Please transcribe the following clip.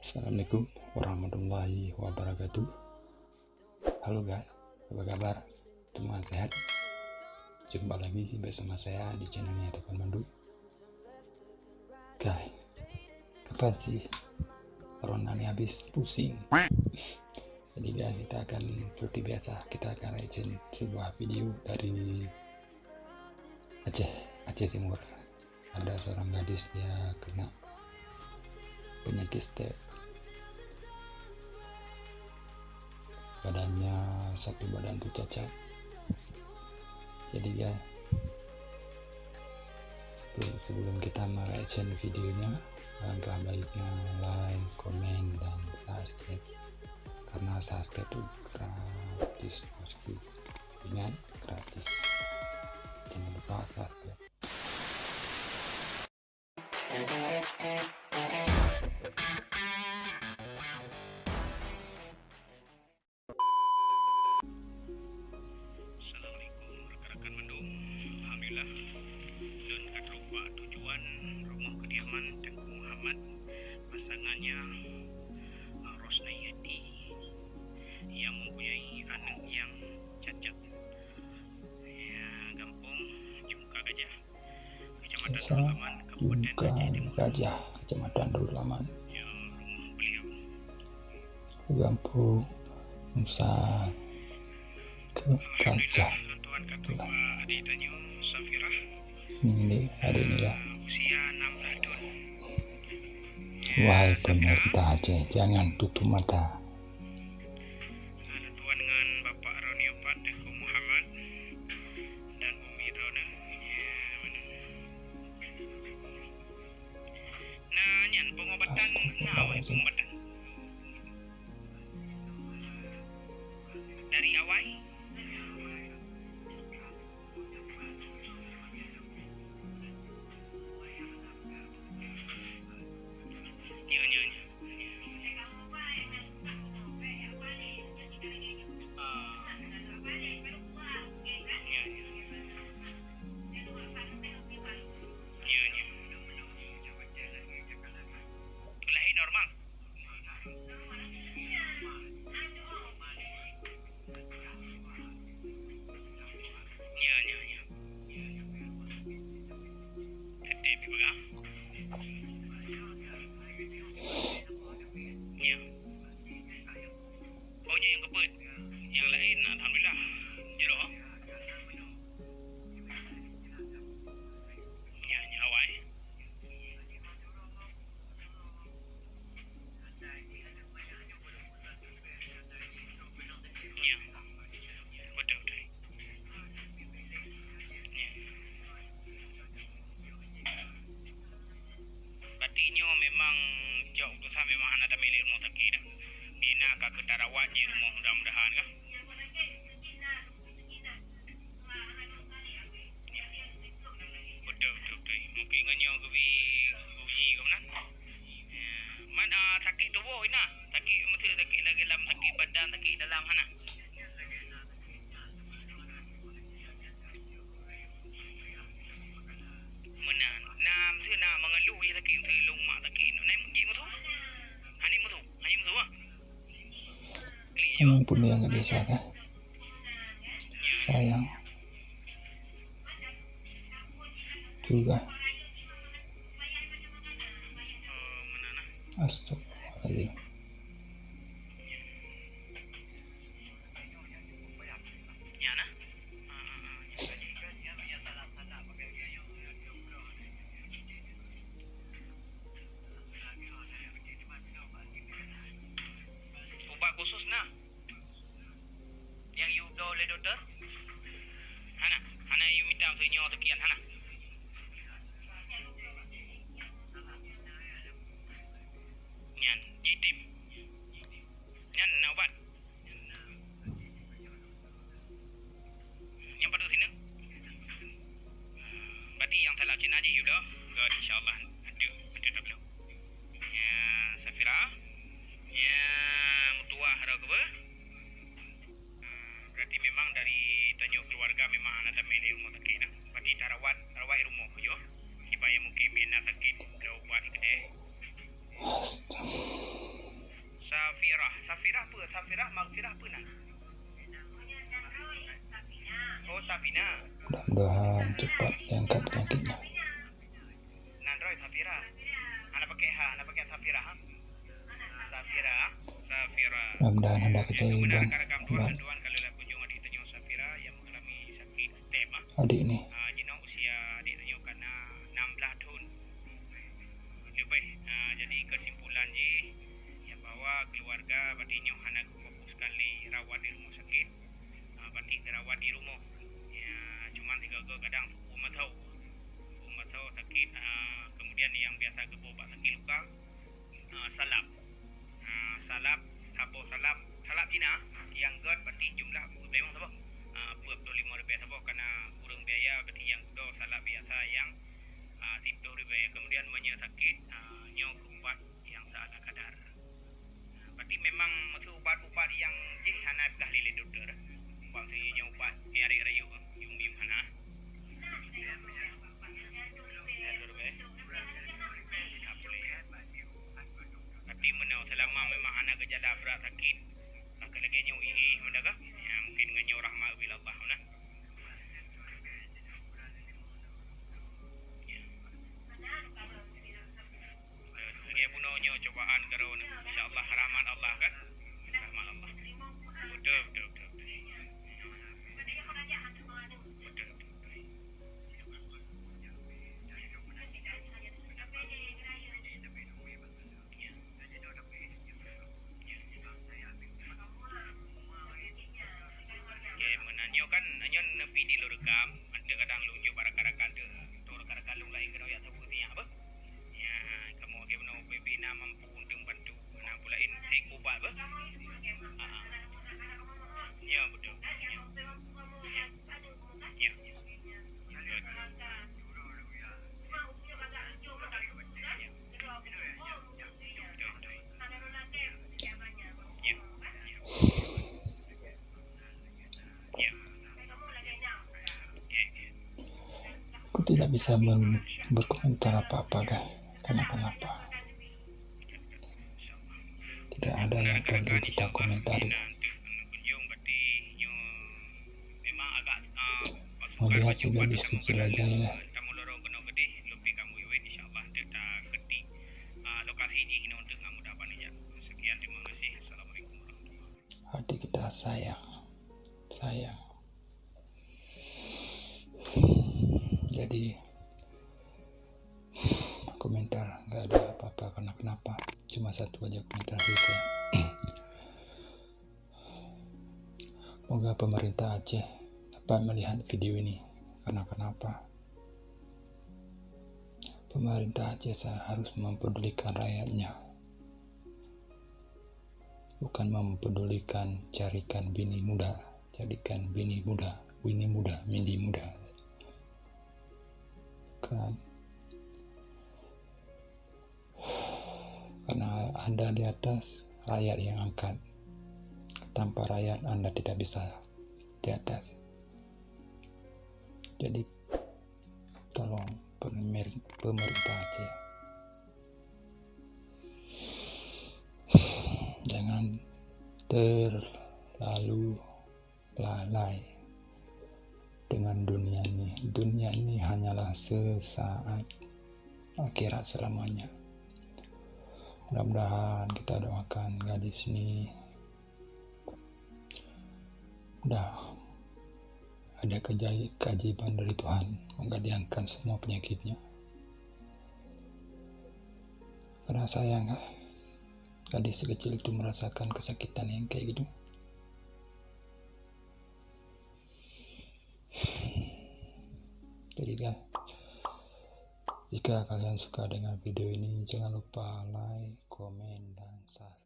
Assalamualaikum warahmatullahi wabarakatuh. Halo guys, apa kabar? Semua sehat? Jumpa lagi bersama saya di channelnya Topan Mandu. Guys, kapan sih corona ini habis pusing? Jadi guys, kita akan seperti biasa, kita akan reaction sebuah video dari Aceh Timur. Ada seorang gadis, dia kena penyakit stroke. Badannya satu badan tuh cacat. Jadi ya, sebelum kita mereaction videonya, alangkah baiknya like, komen, dan subscribe, karena subscribe itu gratis bosku. Ingat, gratis, jangan lupa subscribe. Assalamualaikum rekan-rekan Mendung. Alhamdulillah dan terlupa tujuan rumah kediaman Tengku Muhammad, pasangannya Rosnayati yang mempunyai anak yang cacat. Ya, Kampung Jungka Gajah, Kecamatan Dulaman, Kabupaten Aceh Timur. Gajah, Kecamatan Dulaman. Ya, rumah beliau. Kampung Nusa Gajah. Tuan Ketua adik Tanyo Safirah. Ini hari ini ya. Usia 16 tahun. Wahai pemerintah Aceh, jangan tutup mata. Tuan dengan Bapak Roni Opat, Tengku Muhammad, dan Umi Rona. Nah, nyan pengobatan, pengobatan dari awal. Normal. Ya. Tetep juga. Ya. Pokoknya yang keput. Yang lain alhamdulillah. Jeruk. Ya, awal. Artinya memang jauh tu saya memang ada milik rumah sakit dah. Dina ka ketarawat di rumah mudah-mudahan kah? Betul. Mungkin nganya ke uji ke mana? Mana sakit tubuh ina? Sakit mesti sakit lagi dalam, sakit badan, sakit dalam mana? Mana? Nam tu nak mengeluh je sakit tu lung mak sakit. Nai muji mutu. Hani mutu ah. Emang pun dia nggak bisa kan? Sayang juga. Astagfirullahaladzim. Ubat khusus nah. Yang you do oleh doktor. Hana you minta senyum sekian hana. Nyan, jitim. ina. Mudah-mudahan cepat diangkat penyakitnya. Nandroid Safira. Anak pakai Safira. Safira. Mudah-mudahan ada Yang keajaiban benar rekan-rekan buat tuan kalau lah kunjung adik tanya Safira yang mengalami sakit stem adik ini. Jina usia adik tanya karena 16 tahun. Lebih. Jadi kesimpulan je ya bahwa keluarga berarti nyoh anak fokus sekali rawat di rumah sakit. Berarti rawat di rumah. Ya, cuman tiga kadang rumah tahu sakit. Kemudian yang biasa kebawa sakit luka salap. Salap Cina yang god berarti jumlah memang sabah 25 rupiah sabah karena kurang biaya berarti yang do salap biasa yang 10 rupiah kemudian menyakit nyo ubat yang seagak kadar. Berarti memang mesti ubat-ubat yang hana belah lele dokter. Waktu nyo ubat hari rayu yung hana. Tapi menau selama memang anak gejala berat sakit lagi nyo mendaga ya mungkin nganyo rahmah bilallah nah. Dia punonyo cobaan karo insyaallah rahmat Allah kan. Rahmat Allah. Betul. Kan anyon nepi di lo rekam ada kadang lunjuk para-karakan de to rekan-rekan lu lain kena ya tahu tiap apa ya kamu ke beno pembina mampu untuk bantu nah pulain take ubat apa ya betul ya Aku tidak bisa berkomentar apa-apa guys, karena kenapa tidak ada yang perlu kita komentari. Melihat juga di kecil aja ya. Hati kita sayang. Jadi komentar nggak ada apa-apa karena kenapa, cuma satu aja komentar itu ya. Semoga pemerintah Aceh dapat melihat video ini karena kenapa pemerintah Aceh harus mempedulikan rakyatnya, bukan mempedulikan jadikan bini muda kan. Karena Anda di atas, rakyat yang angkat. Tanpa rakyat Anda tidak bisa di atas. Jadi tolong pemerintah Aceh, jangan terlalu lalai dengan dunia ini. Dunia ini hanyalah sesaat, akhirat selamanya. Mudah-mudahan kita doakan gadis ini udah ada keajaiban dari Tuhan, semoga diangkat semua penyakitnya. Karena sayang gadis kecil itu merasakan kesakitan yang kayak gitu. Jadi guys, jika kalian suka dengan video ini, jangan lupa like, komen, dan subscribe.